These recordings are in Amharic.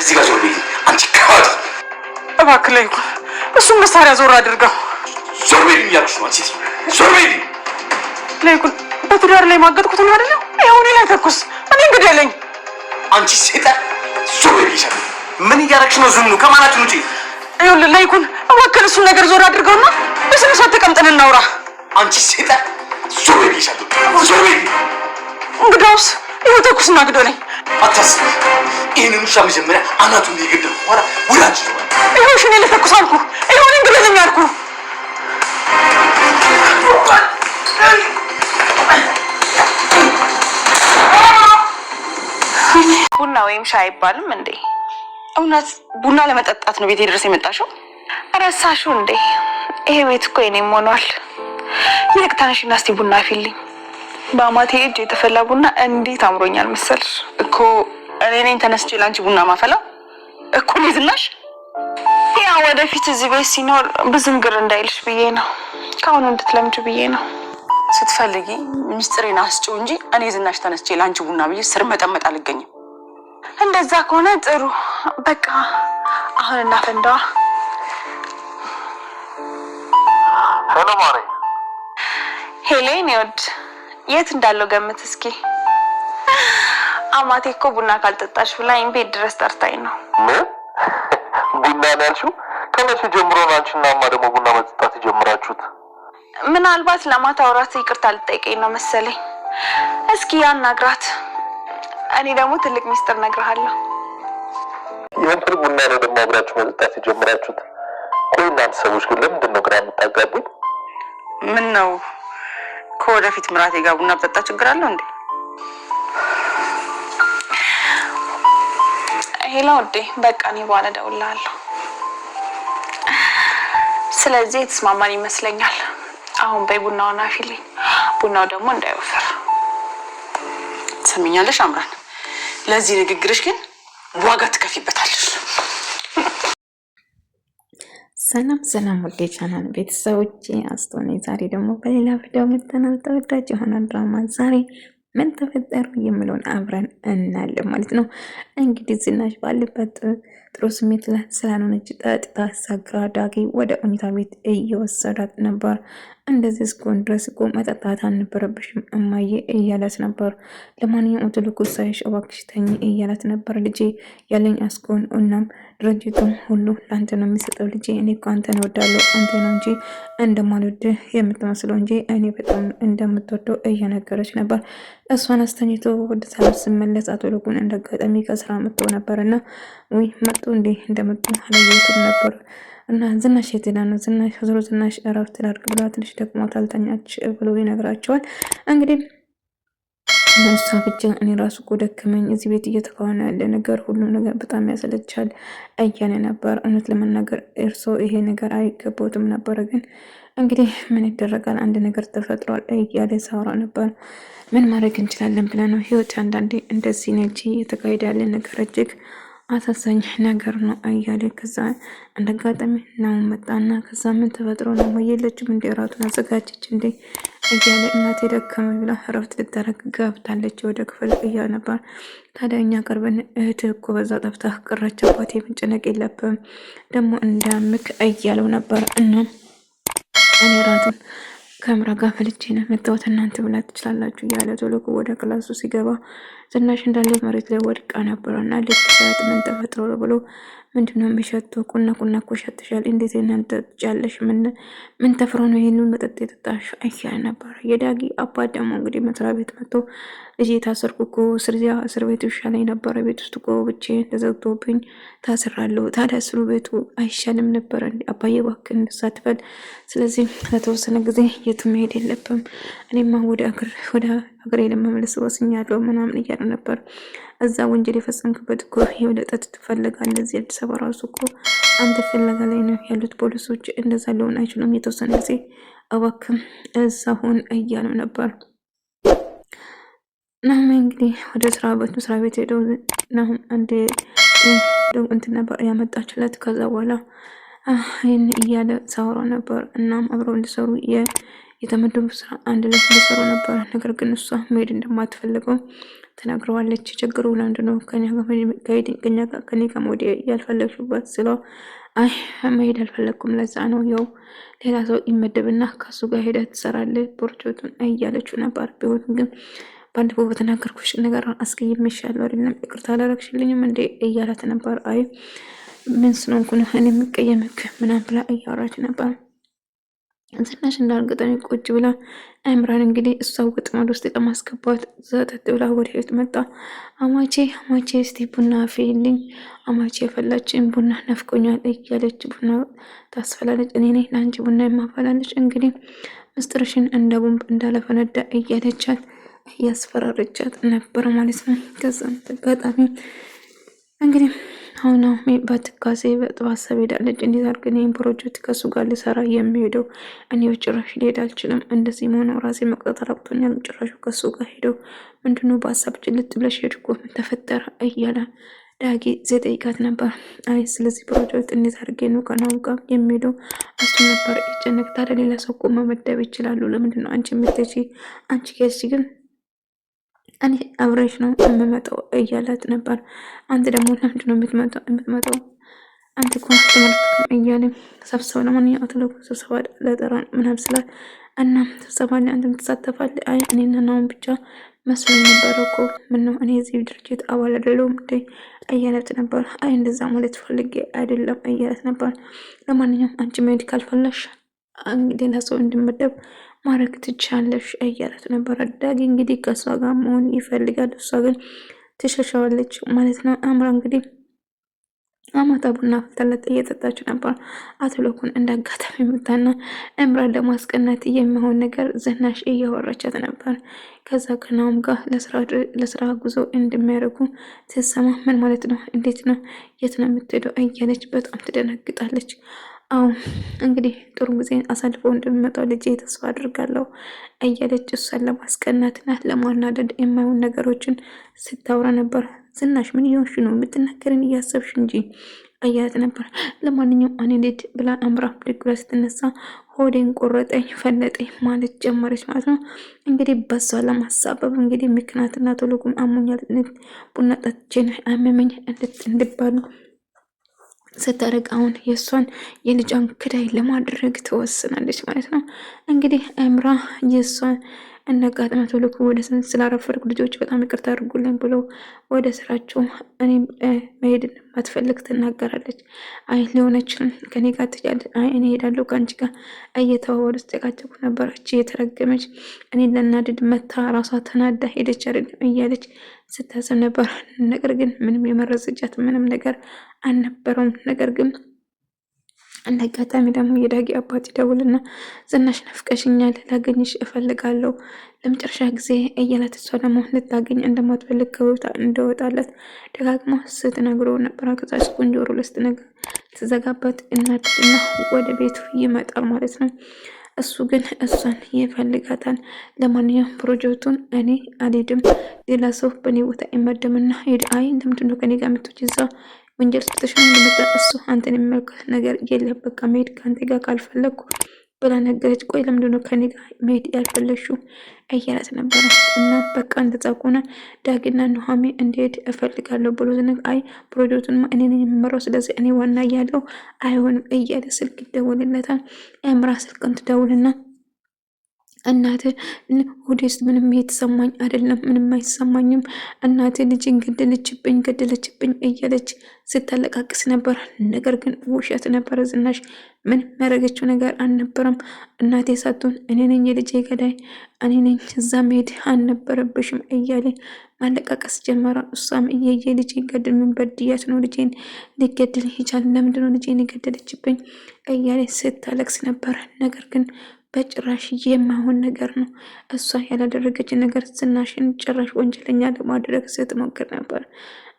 እዚህ ጋር ዞር በይ አንቺ ካድ እባክህ ለይኩን እሱን መሳሪያ ዞር አድርገው ዞር በይ ያልኩሽ ነው አንቺ ዞር በይ ለይኩን በትዳር ላይ ማገጥኩት ነው አይደል ይሄው እኔ ላይ ተኩስ እኔ እንግዲያለኝ አንቺ ሴጣን ዞር በይ ይሻል ምን እያረክሽ ነው ዝም ነው ከማናችሁ ውጪ ይኸውልህ ለይኩን እባክህ እሱን ነገር ዞር አድርገውና በስነ ስርዓት ተቀምጠን እናውራ አንቺ ሴጣን ዞር በይ ይሻል ዞር በይ እንግዳውስ ይኸው ተኩስና ግደለኝ አታስብ ይሄንን ውሻ መጀመሪያ አናቱን ሊገድል በኋላ ወላጅ ነው ይኸው እሺ እኔ ልተኩስ አልኩ ይኸው እኔ እንግዲያለኝ አልኩ ቡና ወይም ሻይ አይባልም እንዴ? እውነት ቡና ለመጠጣት ነው ቤቴ ድረስ የመጣሽው? ረሳሽው እንዴ? ይሄ ቤት እኮ የኔም ሆኗል። ይልቅ ተነሽና እስቲ ቡና አፊልኝ። በአማቴ እጅ የተፈላ ቡና እንዴት አምሮኛል መሰልሽ እኮ። እኔ ነኝ ተነስቼ ላንቺ ቡና ማፈላው እኮ። እኔ ዝናሽ ያ ወደፊት እዚህ ቤት ሲኖር ብዙም ግር እንዳይልሽ ብዬ ነው። ካሁኑ እንድትለምጂ ብዬ ነው። ስትፈልጊ ሚስጥሬን አስጪው እንጂ እኔ ዝናሽ ተነስቼ ላንቺ ቡና ብዬ ስር መጠመጥ አልገኝም። እንደዛ ከሆነ ጥሩ በቃ አሁን እናፈንዳዋ። ሄሎ ማሬ። ሄሌን ይወድ የት እንዳለው ገምት እስኪ። አማቴ እኮ ቡና ካልጠጣሽ ብላኝ ቤት ድረስ ጠርታኝ ነው። ምን ቡና ነው ያልሽው? ከመቼ ጀምሮ ነው አንቺና አማ ደግሞ ቡና መጠጣት ጀምራችሁት? ምናልባት ለማታወራት ይቅርታ ልጠይቀኝ ነው መሰለኝ። እስኪ ያናግራት። እኔ ደግሞ ትልቅ ሚስጥር ነግርሃለሁ። የምር ቡና ነው ደግሞ አብራችሁ መጠጣት ጀምራችሁት? ቆይ እናንተ ሰዎች ግን ለምንድን ነው ግራ የምታጋቡኝ? ምን ነው ከወደፊት ምራቴ ጋር ቡና ብጠጣ ችግር አለው እንዴ? ሄሎ ወዴ፣ በቃ እኔ በኋላ እደውልልሃለሁ። ስለዚህ የተስማማን ይመስለኛል። አሁን በይ ቡናውን አፊልኝ። ቡናው ደግሞ እንዳይወፍር። ትሰሚኛለሽ አምራን? ለዚህ ንግግርሽ ግን ዋጋ ትከፊበታለሽ። ሰላም ሰላም ወደ ቻናል ቤተሰቦቼ አስተውኔ ዛሬ ደግሞ በሌላ ቪዲዮ መጥተናል። ተወዳጅ የሆነ ድራማ ዛሬ ምን ተፈጠሩ የሚለውን አብረን እናያለን ማለት ነው። እንግዲህ ዝናሽ ባለበት ጥሩ ስሜት ላይ ስላልሆነች ጠጥታ ሰክራ ዳጊ ወደ መኝታ ቤት እየወሰዳት ነበር። እንደዚህ እስኮን ድረስ እኮ መጠጣት አልነበረብሽም እማዬ እያላት ነበር። ለማንኛውም ትልቁ ሳይሽ እባክሽ ተኝ እያላት ነበር። ልጄ ያለኝ አስኮን እናም ድርጅቱም ሁሉ ለአንተ ነው የሚሰጠው ልጄ። እኔ እኮ አንተን እወዳለሁ አንተ ነው እንጂ እንደማልወድህ የምትመስለው እንጂ እኔ በጣም እንደምትወደው እየነገረች ነበር። እሷን አስተኝቶ ወደ ሰላም ስመለስ አቶ ልጉን እንዳጋጣሚ ከስራ መጥቶ ነበር እና ወይ መጡ እንዴ እንደመጡ አላየሁትም ነበር እና ዝናሽ የት ሄዳ ነው? ዝናሽ ዞሮ ዝናሽ እረፍት ላድርግ ብላ ትንሽ ደክሟታል ተኛች ብሎ ይነግራቸዋል። እንግዲህ እሷ ብቻ እኔ ራሱ እኮ ደከመኝ እዚህ ቤት እየተካሄደ ያለ ነገር ሁሉ ነገር በጣም ያሰለቻል እያለ ነበር። እውነት ለመናገር እርሶ ይሄ ነገር አይገባውትም ነበር፣ ግን እንግዲህ ምን ይደረጋል አንድ ነገር ተፈጥሯል እያለ ሳውራ ነበር። ምን ማድረግ እንችላለን ብለ ነው ህይወት አንዳንዴ እንደዚህ ነች። እየተካሄደ ያለ ነገር እጅግ አሳዛኝ ነገር ነው እያለ ከዛ እንደጋጣሚ ነው መጣና ከዛ ምን ተፈጥሮ ነው የለችም እንደ ራቱን አዘጋጀች እንደ እያለ እናቴ ደከመ ብላ እረፍት ልታረግ ገብታለች ወደ ክፍል እያ ነበር። ታዲያ እኛ ቀርበን እህትህ እኮ በዛ ጠፍታ ቀረች አባቴ መጨነቅ የለብም ደግሞ እንዳምክ እያለው ነበር። እና እኔ ራቱን ከምራ ጋር ፈልቼ ነው መጣሁት እናንተ ብላ ትችላላችሁ እያለ ቶሎ ወደ ክላሱ ሲገባ ዝናሽ እንዳለ መሬት ላይ ወድቃ ነበርና ልክ ሰዓት ምን ተፈጥሮ ብሎ ምንድነው የሚሸተው? ቁና እኮ ሸትሻል እንዴት እናንተ ትጫለሽ? ምን ተፈጥሮ ነው ይሄንን መጠጥ የጠጣሽ እያለ ነበር። የዳጊ አባት ደግሞ እንግዲህ መስሪያ ቤት መጥቶ ልጄ ታሰርኩ እኮ እስር ቤቱ ይሻለኝ ነበር፣ ቤት ውስጥ እኮ ብቻዬን ተዘግቶብኝ ታስራለሁ። ታዲያ እስሩ ቤቱ አይሻልም ነበር እንዴ? አባዬ እባክህ እንድሳትፈል፣ ስለዚህ ለተወሰነ ጊዜ የትም መሄድ የለብም፣ እኔማ ወደ ሀገሬ ለመመለስ ወስኛለሁ ምናምን እያለ ነበር። እዛ ወንጀል የፈጸምክበት እኮ የወለጠት ትፈልጋለህ። እዚህ አዲስ አበባ ራሱ እኮ አንተ ፍለጋ ላይ ነው ያሉት ፖሊሶች፣ እንደዛ ሊሆን አይችሉም፣ የተወሰነ ጊዜ እባክህ እዛ ሁን እያለው ነበር። ናሁም እንግዲህ ወደ መስሪያ ቤት ሄደው ናሁም አንድ እንትን ነበር ያመጣችለት። ከዛ በኋላ ይህን እያለ ሳወራ ነበር። እናም አብረው እንዲሰሩ የተመደቡ ስራ አንድ ላይ እንዲሰሩ ነበር። ነገር ግን እሷ መሄድ እንደማትፈልገው ተናግረዋለች። ችግሩ ለምንድነው ከኔ ጋር ወደ ያልፈለግሽበት ስለው አይ መሄድ አልፈለግኩም ለዛ ነው ያው ሌላ ሰው ይመደብና ከሱ ጋር ሄደ ትሰራለህ ፕሮጀክቱን እያለችው ነበር። ቢሆንም ግን ባለፈው በተናገርኩሽ ነገር አስቀይሜሻለሁ አይደለም ይቅርታ አላረግሽልኝም እንዴ እያላት ነበር። አይ ምን ስለሆንኩ ነው እኔ የምቀየምክ ምናምን ብላ እያወራች ነበር። ዝናሽ እንዳርገጠኝ ቁጭ ብላ አምራን እንግዲህ እሷ ወጥመድ ውስጥ ለማስገባት ዘጠት ብላ ወደ ቤት መጣ። አማቼ እስቲ ቡና አፍይልኝ አማቼ የፈላችን ቡና ነፍቆኛል እያለች ቡና ታስፈላለች። እኔ ነኝ ለአንቺ ቡና የማፈላለች እንግዲህ ምስጢርሽን እንደ ቦምብ እንዳለፈነዳ እያለቻት እያስፈራረቻት ነበር ማለት ነው። ከዛም ተጋጣሚ እንግዲህ አሁን በትካዜ በጥባሰብ ሄዳለች። እንዴት አድርገን ይህን ፕሮጀክት ከሱ ጋር ልሰራ የሚሄደው እኔ በጭራሽ ሊሄድ አልችልም። እንደዚህ መሆነው ራሴ መቅጣት አላቅቶኛል። ጭራሹ ከሱ ጋር ሄደው ምንድነው በሀሳብ ጭልጥ ብለሽ ሄድ እኮ ምን ተፈጠረ እያለ ዳጊ ዘጠይቃት ነበር። አይ ስለዚህ ፕሮጀክት እንዴት አድርጌ ነው ከናው ጋር የሚሄደው እሱ ነበር ይጨነቅ። ታዲያ ሌላ ሰው እኮ መመደብ ይችላሉ። ለምንድነው አንቺ የምትሄጂ? አንቺ ከዚህ ግን እኔ አብረሽ ነው የምመጣው እያላት ነበር። አንተ ደግሞ ለምንድን ነው የምትመጣው? አንተ እኮ ትምህርት እያለ ሰብሰብ ለማንኛውም አትለቁ ስብሰባ ለጠራ ምናምን ስላት እና ስብሰባ ላይ አንተም ትሳተፋለህ? አይ እኔና ናውን ብቻ መስሎኝ ነበረ እኮ ምነው እኔ የዚህ ድርጅት አባል አይደለሁም እንዴ እያላት ነበር። አይ እንደዛ ማለት ፈልጌ አይደለም እያላት ነበር። ለማንኛውም አንቺ መሄድ ካልፈለሽ ሌላ ሰው እንዲመደብ ማድረግ ትቻለሽ እያላት ነበር። ዳጊ እንግዲህ ከእሷ ጋር መሆን ይፈልጋል። እሷ ግን ትሸሻዋለች ማለት ነው። አምራ እንግዲህ አማታ ቡና ፍልታለት እየጠጣች ነበር። አቶ ለኩን እንዳጋጣሚ መጣና አምራን ለማስቀናት የሚሆን ነገር ዝናሽ እያወራቻት ነበር። ከዛ ከናውም ጋር ለስራ ጉዞ እንደሚያደርጉ ትሰማ ምን ማለት ነው? እንዴት ነው? የት ነው የምትሄደው? እያለች በጣም ትደነግጣለች። አዎ እንግዲህ ጥሩ ጊዜ አሳልፈው እንደሚመጣው ልጄ ተስፋ አድርጋለሁ እያለች እሷን ለማስቀናትና ለማናደድ የማይሆን ነገሮችን ስታወራ ነበር። ዝናሽ ምን እየሆንሽ ነው? የምትናገርን እያሰብሽ እንጂ እያለት ነበር። ለማንኛውም እኔ ልሂድ ብላ አምራ ብድግ ብላ ስትነሳ ሆዴን ቆረጠኝ ፈለጠኝ ማለት ጀመረች ማለት ነው። እንግዲህ በሷ ለማሳበብ እንግዲህ ምክንያትና ቶሎኩም አሞኛል ቡና ጠጥቼ አመመኝ እንድባሉ ስታረቅ አሁን የእሷን የልጇን ክዳይ ለማድረግ ትወስናለች ማለት ነው። እንግዲህ አምራ የእሷን እነጋጥና ቶሎኩ ወደ ስላረፈድኩ ልጆች በጣም ይቅርታ አድርጉልኝ ብሎ ወደ ስራቸው እኔ መሄድ ማትፈልግ ትናገራለች። አይ ሊሆነችን ከኔ ጋር ትያለች። አይ እኔ ሄዳለሁ ከአንቺ ጋር እየተዋወዱ ተጨቃጨቁ ነበረች። የተረገመች እኔ ለናድድ መታ ራሷ ተናዳ ሄደች አይደለም እያለች ስታሰብ ነበር። ነገር ግን ምንም የመረዘጃት ምንም ነገር አልነበረውም። ነገር ግን እንደ አጋጣሚ ደግሞ የዳጊ አባት ይደውልና ዝናሽ ናፍቀሽኛል፣ ላገኝሽ እፈልጋለሁ ለመጨረሻ ጊዜ እያላት እሷ ደግሞ ልታገኝ እንደማትፈልግ ከቦታ እንደወጣለት ደጋግማ ስትነግረው ነበር። ከዛች ቆንጆሮ ስትዘጋበት እናድና ወደ ቤቱ ይመጣል ማለት ነው። እሱ ግን እሷን ይፈልጋታል። ለማንኛውም ፕሮጀክቱን እኔ አልሄድም፣ ሌላ ሰው በእኔ ቦታ ይመደምና ሄድ። አይ እንደምትንዶ ከኔ ጋር ምቶች እዛ ወንጀል ስትሽን እንደመጣ እሱ አንተን የሚመለከት ነገር የለም፣ በቃ መሄድ ከአንተ ጋር ካልፈለግኩ ብላ ነገረች። ቆይ ለምንድነው ከኔ ጋር መሄድ ያልፈለግሽው እያላት ነበረ። እና በቃ እንደዛቆነ ዳጊና ኑሃሜ እንዲሄድ እፈልጋለሁ ብሎ ዝነግ አይ ፕሮጀክቱን እኔ ነኝ የምመራው፣ ስለዚህ እኔ ዋና እያለው አይሆንም እያለ ስልክ ይደውልለታል። አምራ ስልክን ትደውልና እናቴ ወደስ ምንም የተሰማኝ አይደለም፣ ምንም አይሰማኝም፣ እናቴ ልጅን ገደለችብኝ እያለች ስታለቃቅስ ነበር። ነገር ግን ውሸት ነበር። ዝናሽ ምን ያደረገችው ነገር አልነበረም። እናቴ ሳትሆን እኔ ነኝ የልጄ ገዳይ፣ እኔ ነኝ፣ እዛ መሄድ አልነበረብሽም እያለ ማለቃቀስ ጀመረ። እሷም እየየ ልጄ ገድል ምን በድያት ነው ልጄን ሊገድል ይቻል? ለምንድነው ልጄን የገደለችብኝ እያለ ስታለቅስ ነበር። ነገር ግን በጭራሽ የማይሆን ነገር ነው። እሷ ያላደረገች ነገር ዝናሽን ጭራሽ ወንጀለኛ ለማድረግ ስትሞክር ነበር።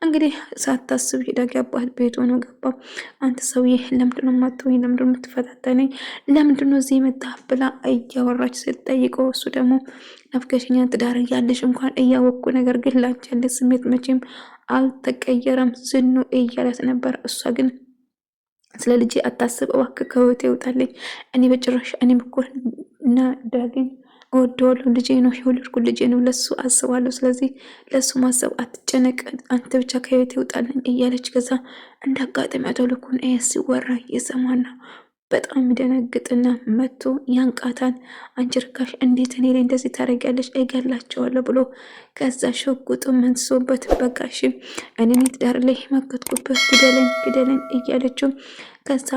እንግዲህ ሳታስብ ሄዳጊ አባት ቤት ሆኖ ገባ። አንተ ሰውዬ ለምንድነው የማትሆኝ? ለምንድነው የምትፈታተነኝ? ለምንድነው እዚህ የመጣ ብላ እያወራች ስትጠይቀው እሱ ደግሞ ናፍቀሽኛ ትዳር ያለሽ እንኳን እያወቅኩ ነገር ግን ላንቺ ያለ ስሜት መቼም አልተቀየረም ዝኑ እያላት ነበር። እሷ ግን ስለ ልጄ አታስብ እባክህ ከህይወቴ ይውጣልኝ። እኔ በጭራሽ እኔም እኮ እና ዳግን እወደዋለሁ፣ ልጄ ነው፣ የወለድኩት ልጄ ነው፣ ለሱ አስባለሁ። ስለዚህ ለሱ ማሰብ አትጨነቅ፣ አንተ ብቻ ከህይወት ይውጣልኝ እያለች ከዛ እንደ አጋጣሚ አቶ ልኩን ሲወራ እየሰማና በጣም ደነግጥና መቶ ያንቃታል። አንቺ ርካሽ እንዴት እኔ ላይ እንደዚህ ታደርጊያለሽ? እገላቸዋለሁ ብሎ ከዛ ሽጉጡ መንስሶበት በቃ እሺ እኔ ትዳር ላይ መከትኩበት ግደለኝ ግደለኝ እያለችው ከዛ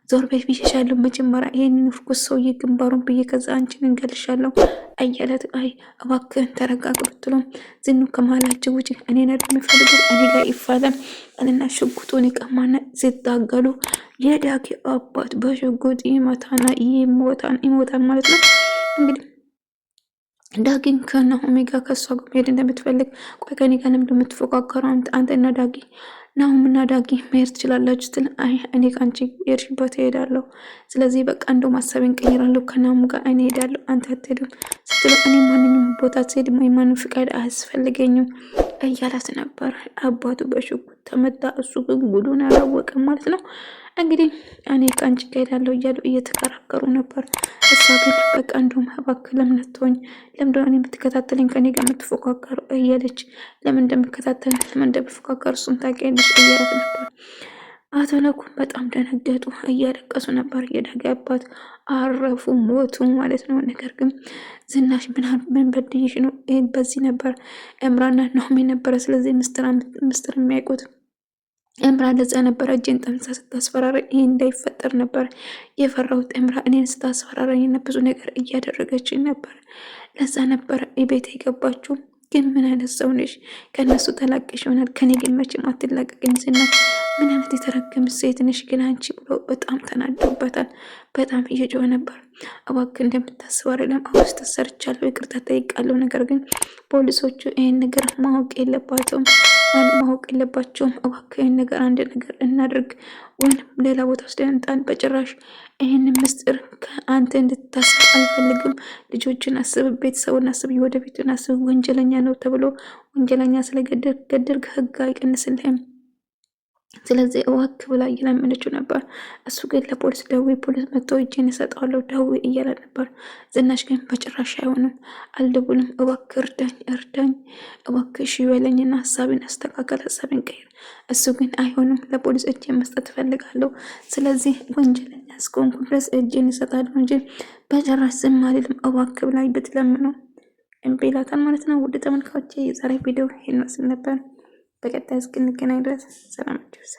ዞር በይ ብዬሻለሁ፣ መጀመሪያ ይሄንን እርኩስ ሰውዬ ግንባሩን ብዬ ከዛ አንቺን እንገልሻለሁ እያለት አይ እባክህን ተረጋግ ብትሎም ዝኑ ከመሀላቸው ውጭ እኔን አይደል የሚፈልገው እኔ ጋር ይፋለም እና ሽጉጡን ይቀማና ሲታገሉ የዳጊ አባት በሽጉጥ ይመታና ይሞታል ማለት ነው። እንግዲህ ዳጊን ከናሆሜ ጋር ከሷ ጋር መሄድ እንደምትፈልግ ቆይ ከኔ ጋር ለምንድን የምትፎካከረው አንተና ዳጊ ናሆምና ዳጊ መሄድ ትችላላችሁ ስትል አይ እኔ ከአንቺ የሄድሽበት እሄዳለሁ፣ ስለዚህ በቃ እንደው ማሰቤን ቀይራለሁ፣ ከናሆም ጋር እኔ እሄዳለሁ አንተ አትሄድም ስትል እኔ ማንኛውም ቦታ ስሄድ የማንም ፍቃድ አያስፈልገኝም እያላት ነበር። አባቱ በሽጉጥ ተመታ፣ እሱ ግን ጉዱን አላወቀም ማለት ነው። እንግዲህ እኔ ከአንቺ ጋር እሄዳለሁ እያሉ እየተከራከሩ ነበር። እሷ ግን በቃ እንደውም እባክህ ለምን አትሆኝ፣ ለምንድን ነው የምትከታተለኝ ከኔ ጋር የምትፎካከሩ እያለች ለምን እንደምከታተል ለምን እንደምፎካከር እሱን ታውቂያለሽ እያላት ነበር። አቶ ለኩን በጣም ደነገጡ፣ እያለቀሱ ነበር። የዳጊ አባት አረፉ፣ ሞቱ ማለት ነው። ነገር ግን ዝናሽ ምን በድይሽ ነው? በዚህ ነበር እምራና ናሆሜ ነበረ ስለዚህ ምስጢር የሚያውቁት እምራ ለዛ ነበረ እጄን ጠምሳ ስታስፈራራ ይህ እንዳይፈጠር ነበር የፈራሁት። እምራ እኔን ስታስፈራራኝና ብዙ ነገር እያደረገችኝ ነበር። ለዛ ነበረ ቤት የገባችው። ግን ምን አይነት ሰው ነሽ? ከእነሱ ተላቀሽ ይሆናል ከኔ ግን መቼም አትላቀቅኝ ዝና፣ ምን አይነት የተረገምሽ ሴት ነሽ ግን አንቺ ብሎ በጣም ተናደውበታል። በጣም እየጮኸ ነበር። እባክህ እንደምታስበው አይደለም፣ አውስ ተሰርቻለሁ፣ ይቅርታ ጠይቃለሁ። ነገር ግን ፖሊሶቹ ይህን ነገር ማወቅ የለባቸውም። እባክህ ይህን ነገር አንድ ነገር እናድርግ ወይም ሌላ ቦታ ወስደን እንጣን። በጭራሽ ይህን ምስጢር ከአንተ እንድታስብ አልፈልግም። ልጆችን አስብ፣ ቤተሰቡን አስብ፣ የወደፊቱን አስብ። ወንጀለኛ ነው ተብሎ ወንጀለኛ ስለገደልክ ህግ አይቀንስልህም። ስለዚህ እባክህ ብላ እየለመነችው ነበር። እሱ ግን ለፖሊስ ደውይ፣ ፖሊስ መጥቶ እጄን እሰጠዋለሁ ደውይ እያለ ነበር። ዝናሽ ግን በጭራሽ አይሆንም፣ አልደውልም፣ እባክህ እርዳኝ፣ እባክህ እሺ በለኝና ሀሳቤን አስተካከል፣ ሀሳቤን ቀይር። እሱ ግን አይሆንም፣ ለፖሊስ እጄን መስጠት እፈልጋለሁ፣ ስለዚህ ወንጀለኛ እስከሆንኩ ድረስ እጄን እሰጣለሁ እንጂ በጭራሽ ዝም አልልም፣ እባክህ ብላ ብትለምነው እምቢ ይላታል ማለት ነው። ውድ ተመልካቾቼ የዛሬ ቪዲዮ ይህን መስል ነበር። በቀጣይ እስክንገናኝ ድረስ ሰላማችሁ ይብዛ።